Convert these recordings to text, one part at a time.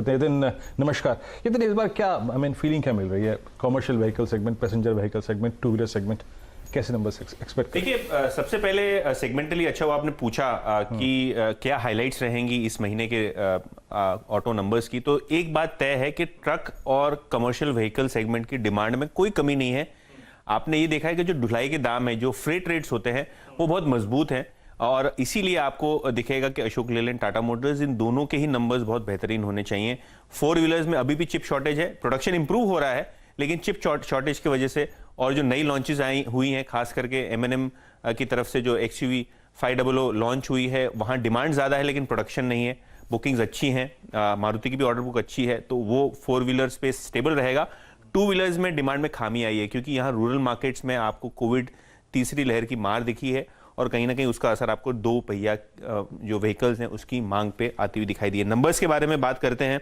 नितिन नमस्कार। नितिन, इस बार क्या फीलिंग क्या मिल रही है? Commercial vehicle segment, passenger vehicle segment, two wheeler segment, कैसे नंबर्स एक्सपेक्ट? देखिए, सबसे पहले सेगमेंटली अच्छा वो आपने पूछा कि क्या हाइलाइट्स रहेंगी इस महीने के ऑटो नंबर्स की। तो एक बात तय है कि ट्रक और कमर्शियल व्हीकल सेगमेंट की डिमांड में कोई कमी नहीं है। आपने ये देखा है कि जो ढुलाई के दाम है, जो फ्रेट रेट्स होते हैं, वो बहुत मजबूत हैं और इसीलिए आपको दिखेगा कि अशोक लेलैंड, टाटा मोटर्स, इन दोनों के ही नंबर्स बहुत बेहतरीन होने चाहिए। फोर व्हीलर्स में अभी भी चिप शॉर्टेज है, प्रोडक्शन इंप्रूव हो रहा है, लेकिन चिप शॉर्टेज की वजह से और जो नई लॉन्चेस आई हुई हैं, खास करके M&M की तरफ से जो XUV 500 लॉन्च हुई है, वहाँ डिमांड ज़्यादा है लेकिन प्रोडक्शन नहीं है। बुकिंग्स अच्छी हैं, मारुति की भी ऑर्डर बुक अच्छी है, तो वो फोर व्हीलर स्पेस स्टेबल रहेगा। टू व्हीलर्स में डिमांड में खामी आई है क्योंकि यहाँ रूरल मार्केट्स में आपको कोविड तीसरी लहर की मार दिखी है और कहीं ना कहीं उसका असर आपको दो पहिया जो व्हीकल्स हैं उसकी मांग पे आती हुई दिखाई दी है। नंबर्स के बारे में बात करते हैं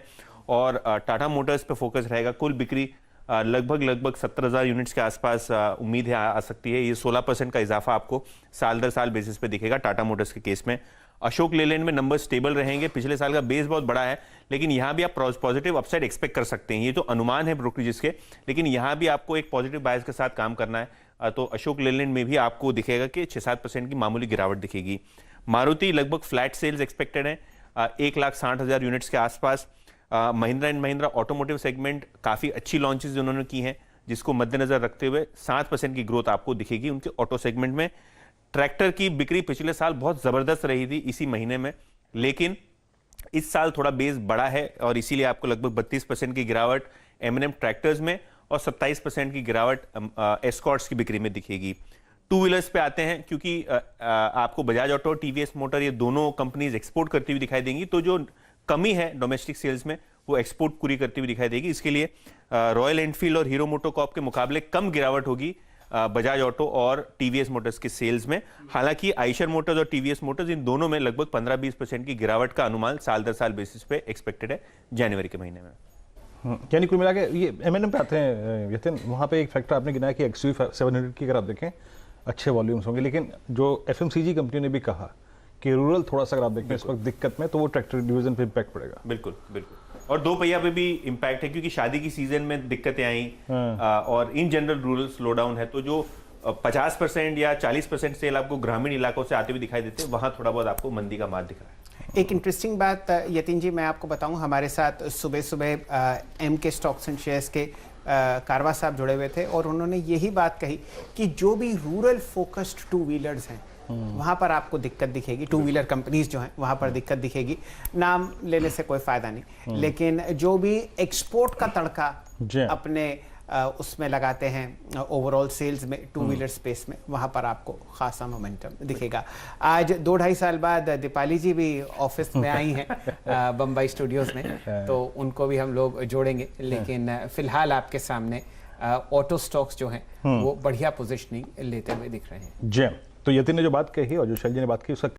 और टाटा मोटर्स पे फोकस रहेगा। कुल बिक्री लगभग 17,000 यूनिट्स के आसपास उम्मीद है आ सकती है। ये 16% का इजाफा आपको साल दर साल बेसिस पे दिखेगा टाटा मोटर्स के केस में। अशोक लेलैंड में नंबर स्टेबल रहेंगे। पिछले साल का बेस बहुत बड़ा है लेकिन यहाँ भी आप पॉजिटिव अपसाइड एक्सपेक्ट कर सकते हैं। ये तो अनुमान है ब्रोकरेजेस के, लेकिन यहाँ भी आपको एक पॉजिटिव बायस के साथ काम करना है। तो अशोक लेलैंड में भी आपको दिखेगा कि 6-7% की मामूली गिरावट दिखेगी। मारुति लगभग फ्लैट सेल्स एक्सपेक्टेड है 1,60,000 यूनिट्स के आसपास। Mahindra and Mahindra automotive segment काफ़ी अच्छी लॉन्चेस उन्होंने की हैं, जिसको मद्देनजर रखते हुए 7% की ग्रोथ आपको दिखेगी उनके ऑटो सेगमेंट में। ट्रैक्टर की बिक्री पिछले साल बहुत ज़बरदस्त रही थी इसी महीने में, लेकिन इस साल थोड़ा बेस बड़ा है और इसीलिए आपको लगभग 32% की गिरावट M&M ट्रैक्टर्स में और 27% की गिरावट एस्कॉर्ट्स की बिक्री में दिखेगी। टू व्हीलर्स पे आते हैं क्योंकि आपको बजाज ऑटो, TVS मोटर, ये दोनों कंपनीज एक्सपोर्ट करती हुई दिखाई देंगी, तो जो कमी है डोमेस्टिक सेल्स में वो एक्सपोर्ट पूरी करती हुई दिखाई देगी। इसके लिए रॉयल एनफील्ड और हीरो मोटोकॉर्प के मुकाबले कम गिरावट होगी बजाज ऑटो और TVS मोटर्स के सेल्स में। हालांकि आइशर मोटर्स और TVS मोटर्स, इन दोनों में लगभग 15-20% की गिरावट का अनुमान साल दर साल बेसिस पे एक्सपेक्टेड है जनवरी के महीने में। यानी कुल मिला के ये M&M पे आते हैं यतिन, वहाँ पे एक फैक्टर आपने गिनाया कि XUV 700 की अगर आप देखें अच्छे वॉल्यूम्स होंगे, लेकिन जो FMCG कंपनी ने भी कहा कि रूरल थोड़ा सा अगर आप देखें इस वक्त दिक्कत में, तो वो ट्रैक्टर डिवीजन पे इम्पैक्ट पड़ेगा। बिल्कुल बिल्कुल, और दो पहिया पे भी इम्पैक्ट है क्योंकि शादी की सीजन में दिक्कतें आई और in general rural slow down है, तो जो 50% या 40% सेल आपको ग्रामीण इलाकों से आते हुए दिखाई देते हैं, वहां थोड़ा बहुत आपको मंदी का मार दिख रहा है। एक इंटरेस्टिंग बात यतिन जी मैं आपको बताऊं, हमारे साथ सुबह सुबह MK स्टॉक्स एंड शेयर्स के कारवा साहब जुड़े हुए थे और उन्होंने यही बात कही कि जो भी रूरल फोकस्ड टू व्हीलर्स हैं वहाँ पर आपको दिक्कत दिखेगी। टू व्हीलर कंपनीज जो हैं वहाँ पर दिक्कत दिखेगी। नाम लेने से कोई फायदा नहीं, लेकिन जो भी एक्सपोर्ट का तड़का अपने उसमें लगाते हैं ओवरऑल सेल्स में, टू व्हीलर स्पेस में, वहाँ पर आपको खासा मोमेंटम दिखेगा। आज 2-2.5 साल बाद दीपाली जी भी ऑफिस में आई हैं बम्बई स्टूडियोज में, तो उनको भी हम लोग जोड़ेंगे, लेकिन फिलहाल आपके सामने ऑटो स्टॉक्स जो हैं वो बढ़िया पोजिशनिंग लेते हुए दिख रहे हैं। जी, तो यतिन ने जो बात कही और जो शैलजी ने बात की उसका